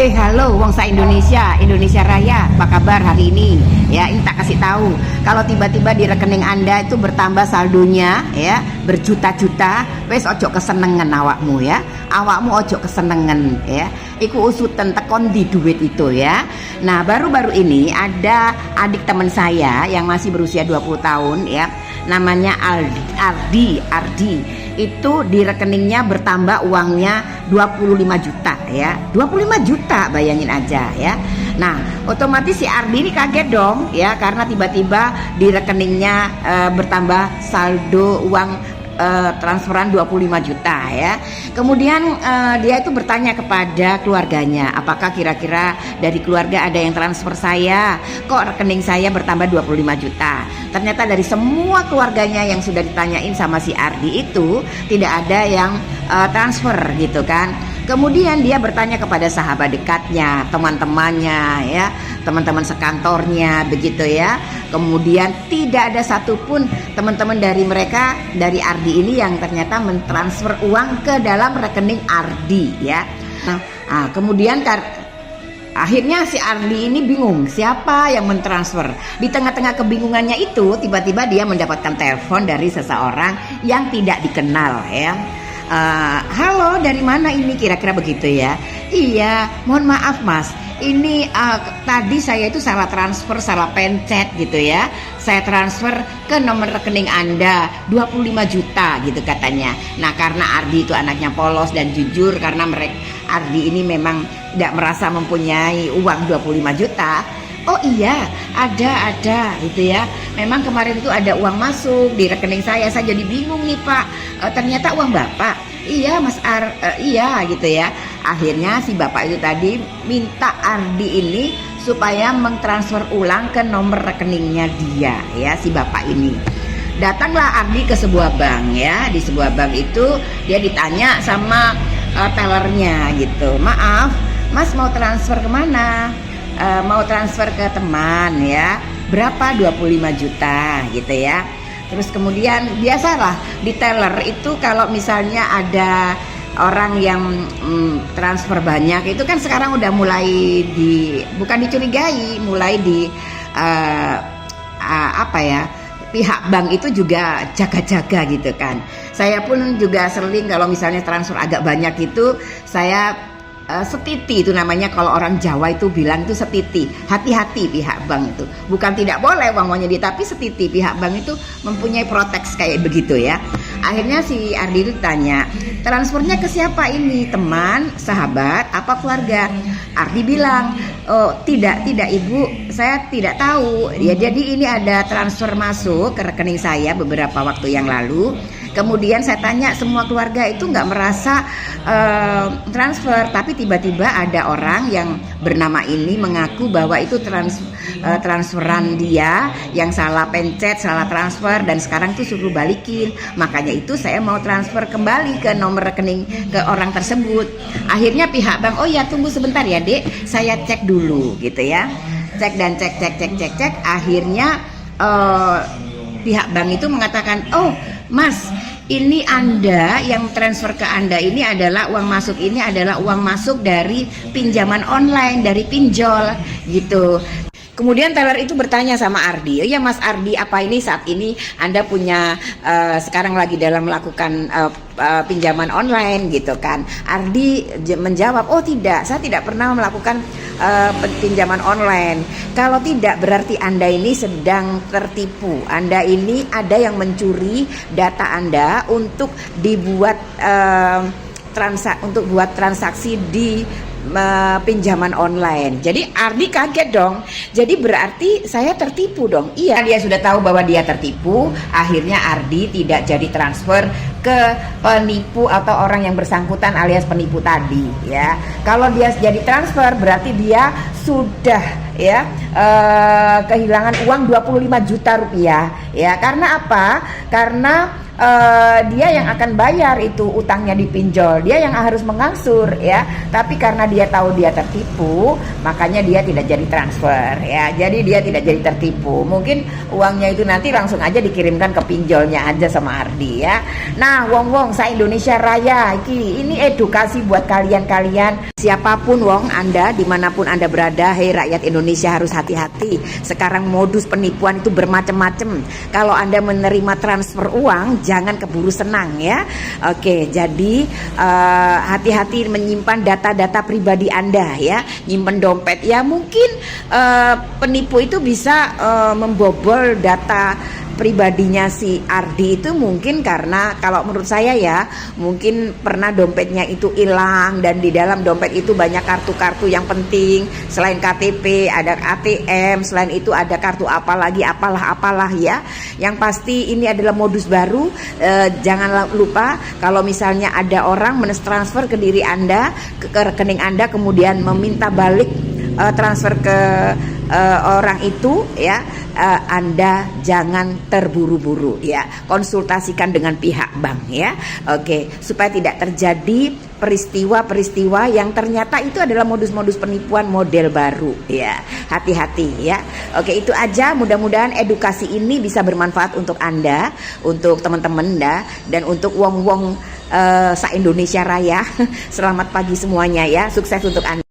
Halo, wong sa Indonesia, Indonesia Raya, apa kabar hari ini? Ya, ini tak kasih tahu. Kalau tiba-tiba di rekening Anda itu bertambah saldonya, ya, berjuta-juta, wes ojo kesenengan awakmu ya. Awakmu ojo kesenengan ya. Iku usutan tekon di duit itu ya. Nah, baru-baru ini ada adik teman saya yang masih berusia 20 tahun ya. Namanya Ardi. Itu di rekeningnya bertambah uangnya 25 juta ya. 25 juta bayangin aja ya. Nah, otomatis si Ardi ini kaget dong ya, karena tiba-tiba di rekeningnya bertambah saldo uang transferan 25 juta ya. Kemudian dia itu bertanya kepada keluarganya, apakah kira-kira dari keluarga ada yang transfer saya, kok rekening saya bertambah 25 juta. Ternyata dari semua keluarganya yang sudah ditanyain sama si Ardi itu tidak ada yang transfer gitu kan. Kemudian dia bertanya kepada sahabat dekatnya, teman-temannya ya, teman-teman sekantornya begitu ya. Kemudian tidak ada satupun teman-teman dari mereka, dari Ardi ini yang ternyata mentransfer uang ke dalam rekening Ardi ya. Nah, kemudian akhirnya si Ardi ini bingung siapa yang mentransfer. Di tengah-tengah kebingungannya itu tiba-tiba dia mendapatkan telepon dari seseorang yang tidak dikenal ya. Halo, dari mana ini, kira-kira begitu ya. Iya, mohon maaf mas, ini tadi saya itu salah transfer, salah pencet gitu ya. Saya transfer ke nomor rekening Anda 25 juta gitu katanya. Nah, karena Ardi itu anaknya polos dan jujur, karena Ardi ini memang tidak merasa mempunyai uang 25 juta. Oh iya, ada gitu ya. Memang kemarin itu ada uang masuk di rekening saya jadi bingung nih Pak. Ternyata uang Bapak. Iya Mas iya gitu ya. Akhirnya si Bapak itu tadi minta Ardi ini supaya mentransfer ulang ke nomor rekeningnya dia ya, si Bapak ini. Datanglah Ardi ke sebuah bank ya. Di sebuah bank itu dia ditanya sama tellernya gitu. Maaf, Mas mau transfer kemana? Mau transfer ke teman ya, berapa? 25 juta gitu ya. Terus kemudian biasalah di teller itu kalau misalnya ada orang yang transfer banyak itu kan sekarang udah mulai bukan dicurigai, mulai pihak bank itu juga jaga-jaga gitu kan. Saya pun juga sering kalau misalnya transfer agak banyak itu saya setiti, itu namanya kalau orang Jawa itu bilang itu setiti. Hati-hati pihak bank itu, bukan tidak boleh uang maunya dia, tapi setiti. Pihak bank itu mempunyai proteks kayak begitu ya. Akhirnya si Ardi itu tanya, transfernya ke siapa ini, teman, sahabat, apa keluarga? Ardi bilang, oh tidak ibu, saya tidak tahu ya. Jadi ini ada transfer masuk ke rekening saya beberapa waktu yang lalu. Kemudian saya tanya semua keluarga itu nggak merasa transfer, tapi tiba-tiba ada orang yang bernama ini mengaku bahwa itu transferan dia yang salah pencet, salah transfer, dan sekarang tuh suruh balikin. Makanya itu saya mau transfer kembali ke nomor rekening ke orang tersebut. Akhirnya pihak bank, oh ya tunggu sebentar ya dek, saya cek dulu gitu ya. Cek dan cek. Akhirnya pihak bank itu mengatakan, oh Mas, ini Anda yang transfer ke Anda ini adalah uang masuk, ini adalah uang masuk dari pinjaman online, dari pinjol gitu. Kemudian teller itu bertanya sama Ardi, oh ya Mas Ardi, apa ini saat ini Anda punya sekarang lagi dalam melakukan pinjaman online gitu kan. Ardi menjawab, oh tidak, saya tidak pernah melakukan pinjaman online. Kalau tidak berarti Anda ini sedang tertipu. Anda ini ada yang mencuri data Anda untuk dibuat buat transaksi di pinjaman online. Jadi Ardi kaget dong. Jadi berarti saya tertipu dong. Iya, dia sudah tahu bahwa dia tertipu. Akhirnya Ardi tidak jadi transfer ke penipu atau orang yang bersangkutan alias penipu tadi ya. Kalau dia jadi transfer berarti dia sudah ya kehilangan uang 25 juta rupiah ya. Karena apa? Karena dia yang akan bayar itu utangnya dipinjol, dia yang harus mengangsur ya. Tapi karena dia tahu dia tertipu, makanya dia tidak jadi transfer ya. Jadi dia tidak jadi tertipu. Mungkin uangnya itu nanti langsung aja dikirimkan ke pinjolnya aja sama Ardi ya. Nah, wong-wong sa Indonesia Raya ini edukasi buat kalian-kalian. Siapapun wong Anda, dimanapun Anda berada, hei rakyat Indonesia harus hati-hati. Sekarang modus penipuan itu bermacam-macam. Kalau Anda menerima transfer uang, jangan keburu senang ya. Oke, jadi hati-hati menyimpan data-data pribadi Anda ya. Nyimpen dompet ya, mungkin penipu itu bisa membobol data pribadinya si Ardi itu, mungkin karena kalau menurut saya ya, mungkin pernah dompetnya itu hilang dan di dalam dompet itu banyak kartu-kartu yang penting. Selain KTP ada ATM, selain itu ada kartu apalah ya. Yang pasti ini adalah modus baru. Jangan lupa kalau misalnya ada orang mentransfer ke diri Anda, ke rekening Anda, kemudian meminta balik transfer ke orang itu ya, Anda jangan terburu-buru ya, konsultasikan dengan pihak bank ya. Oke, supaya tidak terjadi peristiwa-peristiwa yang ternyata itu adalah modus-modus penipuan model baru ya. Hati-hati ya. Oke, itu aja, mudah-mudahan edukasi ini bisa bermanfaat untuk Anda, untuk teman-teman dan untuk wong-wong sa Indonesia Raya. Selamat pagi semuanya ya, sukses untuk Anda.